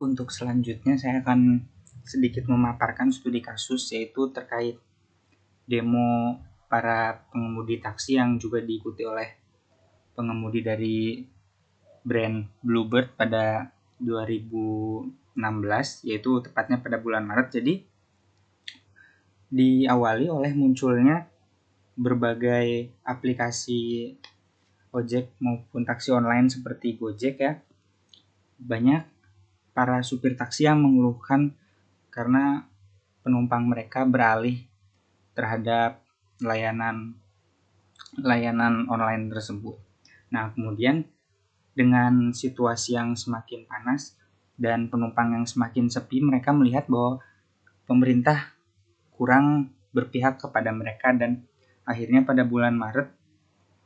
Untuk selanjutnya saya akan sedikit memaparkan studi kasus, yaitu terkait demo para pengemudi taksi yang juga diikuti oleh pengemudi dari brand Bluebird pada 2016, yaitu tepatnya pada bulan Maret. Jadi diawali oleh munculnya berbagai aplikasi ojek maupun taksi online seperti Gojek ya. Banyak para supir taksi yang mengeluhkan karena penumpang mereka beralih terhadap layanan online tersebut. Nah, kemudian dengan situasi yang semakin panas dan penumpang yang semakin sepi, mereka melihat bahwa pemerintah kurang berpihak kepada mereka, dan akhirnya pada bulan Maret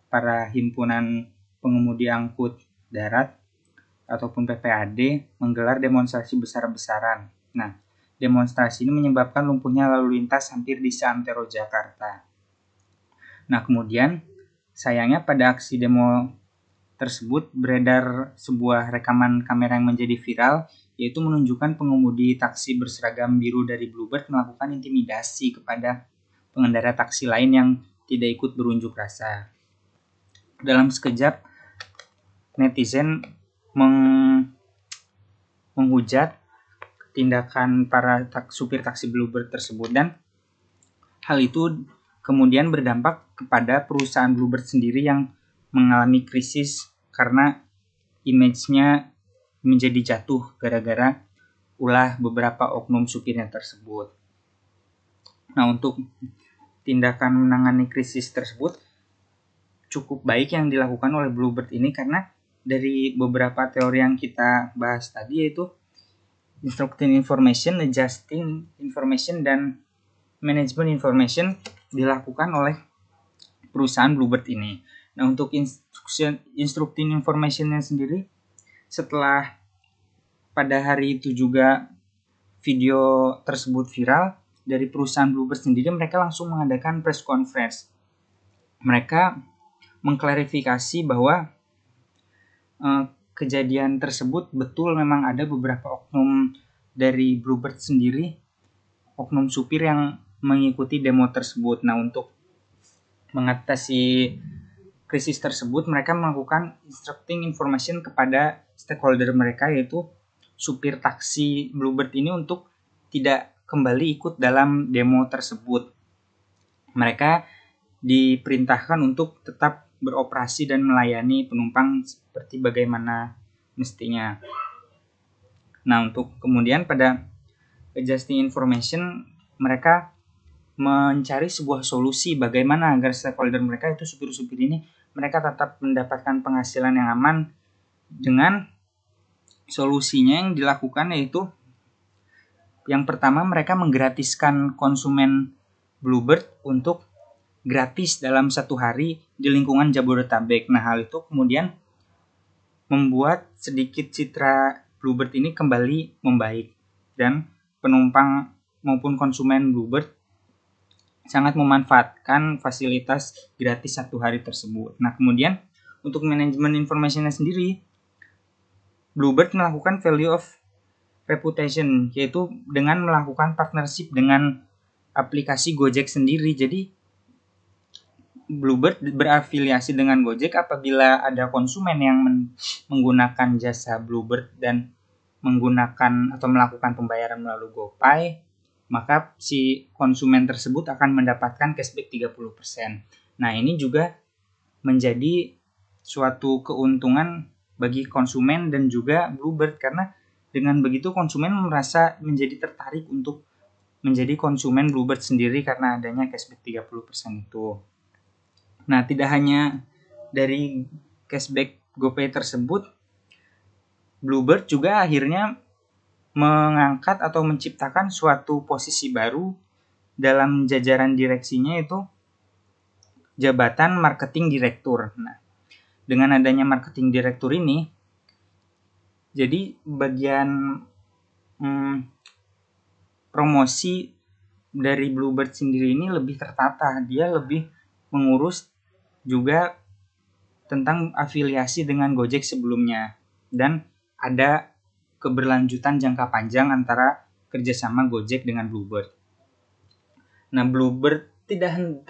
para himpunan pengemudi angkut darat ataupun PPAD menggelar demonstrasi besar-besaran. Nah, demonstrasi ini menyebabkan lumpuhnya lalu lintas hampir di seantero Jakarta. Nah, kemudian sayangnya pada aksi demo tersebut beredar sebuah rekaman kamera yang menjadi viral, yaitu menunjukkan pengemudi taksi berseragam biru dari Bluebird melakukan intimidasi kepada pengendara taksi lain yang tidak ikut berunjuk rasa. Dalam sekejap, netizen menghujat tindakan para supir taksi Bluebird tersebut, dan hal itu kemudian berdampak kepada perusahaan Bluebird sendiri yang mengalami krisis karena image-nya menjadi jatuh gara-gara ulah beberapa oknum supirnya tersebut. Nah, untuk tindakan menangani krisis tersebut cukup baik yang dilakukan oleh Bluebird ini, karena dari beberapa teori yang kita bahas tadi, yaitu instructing information, adjusting information, dan management information dilakukan oleh perusahaan Bluebird ini. Nah, untuk instructing information-nya sendiri, setelah pada hari itu juga video tersebut viral, dari perusahaan Bluebird sendiri mereka langsung mengadakan press conference. Mereka mengklarifikasi bahwa kejadian tersebut betul memang ada beberapa oknum dari Bluebird sendiri, oknum supir yang mengikuti demo tersebut. Nah, untuk mengatasi krisis tersebut, mereka melakukan instructing information kepada stakeholder mereka, yaitu supir taksi Bluebird ini, untuk tidak kembali ikut dalam demo tersebut. Mereka diperintahkan untuk tetap beroperasi dan melayani penumpang seperti bagaimana mestinya. Nah, untuk kemudian pada adjusting information, mereka mencari sebuah solusi bagaimana agar stakeholder mereka, itu supir-supir ini, mereka tetap mendapatkan penghasilan yang aman. Dengan solusinya yang dilakukan, yaitu yang pertama, mereka menggratiskan konsumen Bluebird untuk gratis dalam 1 hari di lingkungan Jabodetabek. Nah, hal itu kemudian membuat sedikit citra Bluebird ini kembali membaik, dan penumpang maupun konsumen Bluebird sangat memanfaatkan fasilitas gratis 1 hari tersebut. Nah, kemudian untuk manajemen informasinya sendiri, Bluebird melakukan value of reputation, yaitu dengan melakukan partnership dengan aplikasi Gojek sendiri. Jadi Bluebird berafiliasi dengan Gojek. Apabila ada konsumen yang menggunakan jasa Bluebird dan menggunakan atau melakukan pembayaran melalui GoPay, maka si konsumen tersebut akan mendapatkan cashback 30%. Nah, ini juga menjadi suatu keuntungan bagi konsumen dan juga Bluebird, karena dengan begitu konsumen merasa menjadi tertarik untuk menjadi konsumen Bluebird sendiri karena adanya cashback 30% itu. Nah, tidak hanya dari cashback GoPay tersebut, Bluebird juga akhirnya mengangkat atau menciptakan suatu posisi baru dalam jajaran direksinya, yaitu jabatan marketing direktur. Nah, dengan adanya marketing direktur ini, jadi bagian promosi dari Bluebird sendiri ini lebih tertata. Dia lebih mengurus juga tentang afiliasi dengan Gojek sebelumnya, dan ada keberlanjutan jangka panjang antara kerjasama Gojek dengan Bluebird. Nah, Bluebird tidak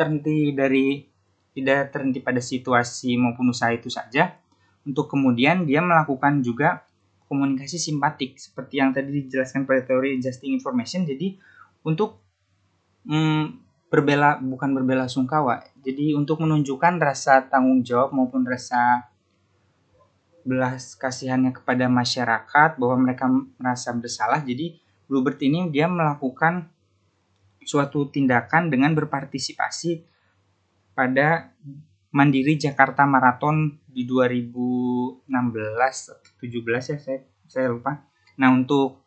terhenti pada situasi maupun usaha itu saja. Untuk kemudian dia melakukan juga komunikasi simpatik seperti yang tadi dijelaskan pada teori adjusting information. Jadi untuk bukan berbela sungkawa. Jadi untuk menunjukkan rasa tanggung jawab maupun rasa belas kasihannya kepada masyarakat bahwa mereka merasa bersalah. Jadi Bluebird ini dia melakukan suatu tindakan dengan berpartisipasi pada Mandiri Jakarta Marathon di 2016 atau 17 ya, saya lupa. Nah, untuk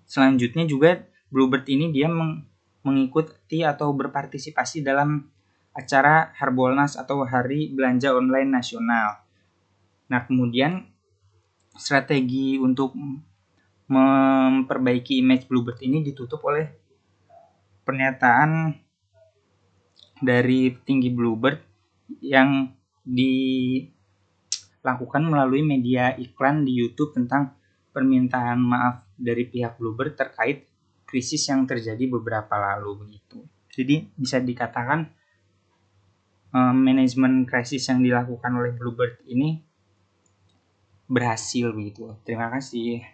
selanjutnya juga Bluebird ini dia mengikuti atau berpartisipasi dalam acara Harbolnas atau Hari Belanja Online Nasional. Nah, kemudian strategi untuk memperbaiki image Bluebird ini ditutup oleh pernyataan dari petinggi Bluebird yang dilakukan melalui media iklan di YouTube tentang permintaan maaf dari pihak Bluebird terkait krisis yang terjadi beberapa lalu begitu. Jadi bisa dikatakan manajemen krisis yang dilakukan oleh Bluebird ini berhasil begitu. Terima kasih.